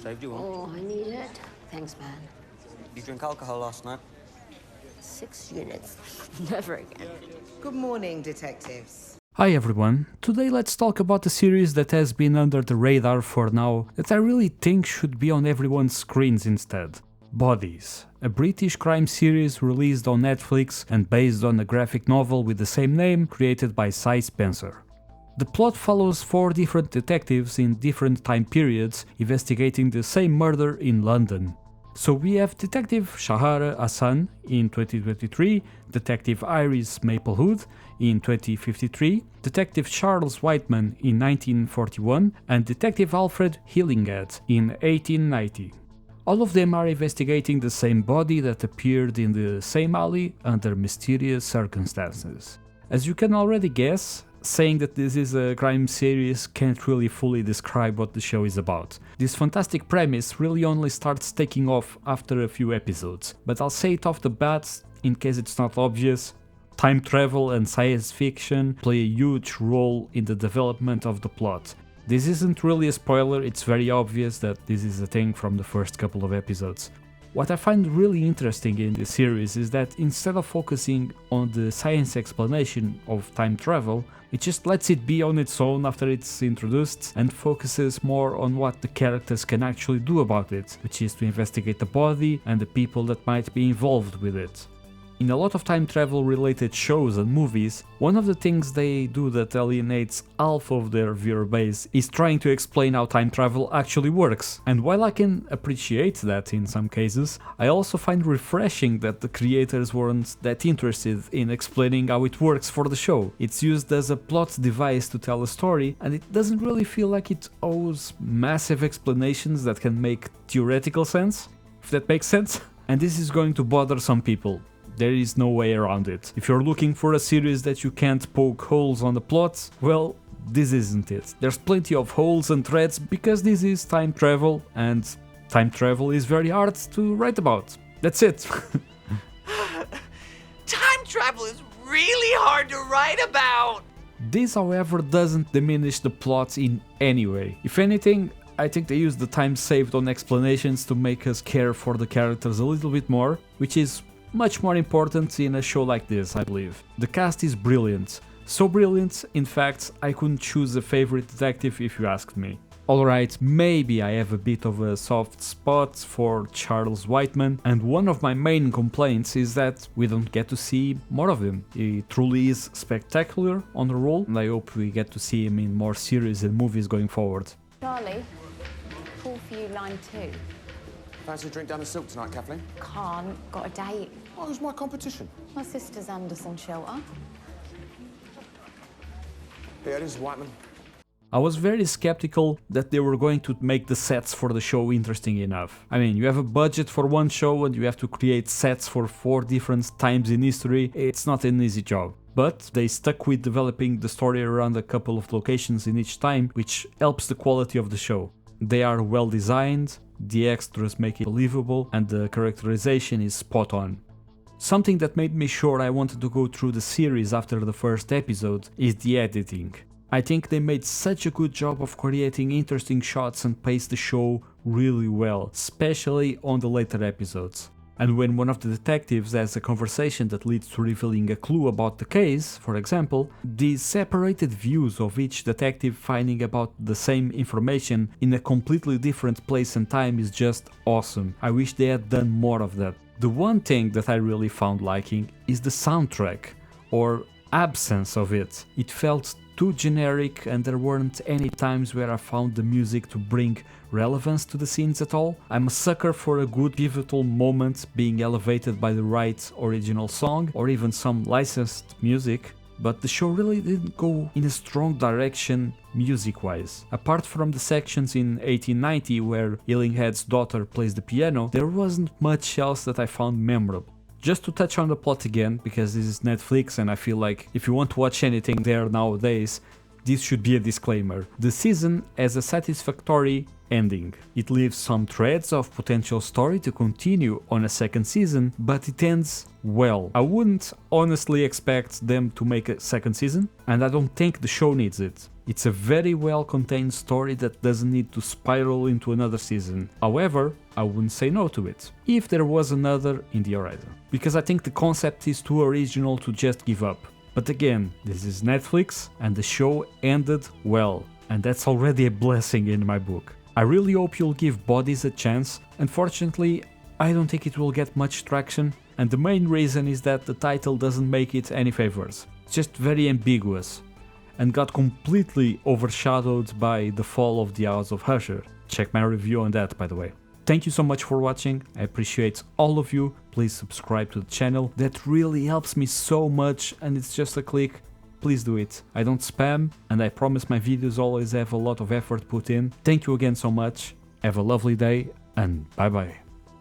Saved you one. Oh, I need it. Thanks, man. You drink alcohol last night? 6 units. Never again. Good morning, detectives. Hi everyone, today let's talk about a series that has been under the radar for now that I really think should be on everyone's screens instead. Bodies, a British crime series released on Netflix and based on a graphic novel with the same name created by Cy Spencer. The plot follows 4 different detectives in different time periods investigating the same murder in London. So we have Detective Shahara Hassan in 2023, Detective Iris Maplewood in 2053, Detective Charles Whiteman in 1941, and Detective Alfred Hillinghead in 1890. All of them are investigating the same body that appeared in the same alley under mysterious circumstances. As you can already guess, saying that this is a crime series can't really fully describe what the show is about. This fantastic premise really only starts taking off after a few episodes, but I'll say it off the bat in case it's not obvious. Time travel and science fiction play a huge role in the development of the plot. This isn't really a spoiler, it's very obvious that this is a thing from the first couple of episodes. What I find really interesting in this series is that instead of focusing on the science explanation of time travel, it just lets it be on its own after it's introduced and focuses more on what the characters can actually do about it, which is to investigate the body and the people that might be involved with it. In a lot of time travel related shows and movies, one of the things they do that alienates half of their viewer base is trying to explain how time travel actually works. And while I can appreciate that in some cases, I also find refreshing that the creators weren't that interested in explaining how it works for the show. It's used as a plot device to tell a story, and it doesn't really feel like it owes massive explanations that can make theoretical sense, if that makes sense. And this is going to bother some people. There is no way around it. If you're looking for a series that you can't poke holes on the plot, well, this isn't it. There's plenty of holes and threads because this is time travel, and time travel is very hard to write about. That's it. Time travel is really hard to write about! This, however, doesn't diminish the plot in any way. If anything, I think they use the time saved on explanations to make us care for the characters a little bit more, which is much more important in a show like this, I believe. The cast is brilliant. So brilliant, in fact, I couldn't choose a favorite detective if you asked me. Alright, maybe I have a bit of a soft spot for Charles Whiteman, and one of my main complaints is that we don't get to see more of him. He truly is spectacular on the role, and I hope we get to see him in more series and movies going forward. Charlie, call for you, line 2. Fancy a drink down the Silk tonight, Kathleen? Can't, got a date. Oh, who's my competition? My sister's Anderson Shelter. Yeah, this is Whiteman. I was very skeptical that they were going to make the sets for the show interesting enough. I mean, you have a budget for one show and you have to create sets for 4 different times in history. It's not an easy job. But they stuck with developing the story around a couple of locations in each time, which helps the quality of the show. They are well designed, the extras make it believable, and the characterization is spot on. Something that made me sure I wanted to go through the series after the first episode is the editing. I think they made such a good job of creating interesting shots and paced the show really well, especially on the later episodes. And when one of the detectives has a conversation that leads to revealing a clue about the case, for example, these separated views of each detective finding about the same information in a completely different place and time is just awesome. I wish they had done more of that. The one thing that I really found liking is the soundtrack, or absence of it. It felt too generic and there weren't any times where I found the music to bring relevance to the scenes at all. I'm a sucker for a good pivotal moment being elevated by the right original song or even some licensed music, but the show really didn't go in a strong direction music-wise. Apart from the sections in 1890 where Hillinghead's daughter plays the piano, there wasn't much else that I found memorable. Just to touch on the plot again, because this is Netflix and I feel like if you want to watch anything there nowadays, this should be a disclaimer. The season has a satisfactory ending. It leaves some threads of potential story to continue on a second season, but it ends well. I wouldn't honestly expect them to make a second season, and I don't think the show needs it. It's a very well contained story that doesn't need to spiral into another season. However, I wouldn't say no to it, if there was another in the horizon, because I think the concept is too original to just give up. But again, this is Netflix, and the show ended well, and that's already a blessing in my book. I really hope you'll give Bodies a chance. Unfortunately, I don't think it will get much traction, and the main reason is that the title doesn't make it any favors. It's just very ambiguous, and got completely overshadowed by the fall of the House of Usher. Check my review on that, by the way. Thank you so much for watching, I appreciate all of you. Please subscribe to the channel, that really helps me so much, and it's just a click. Please do it. I don't spam, and I promise my videos always have a lot of effort put in. Thank you again so much, have a lovely day, and bye bye.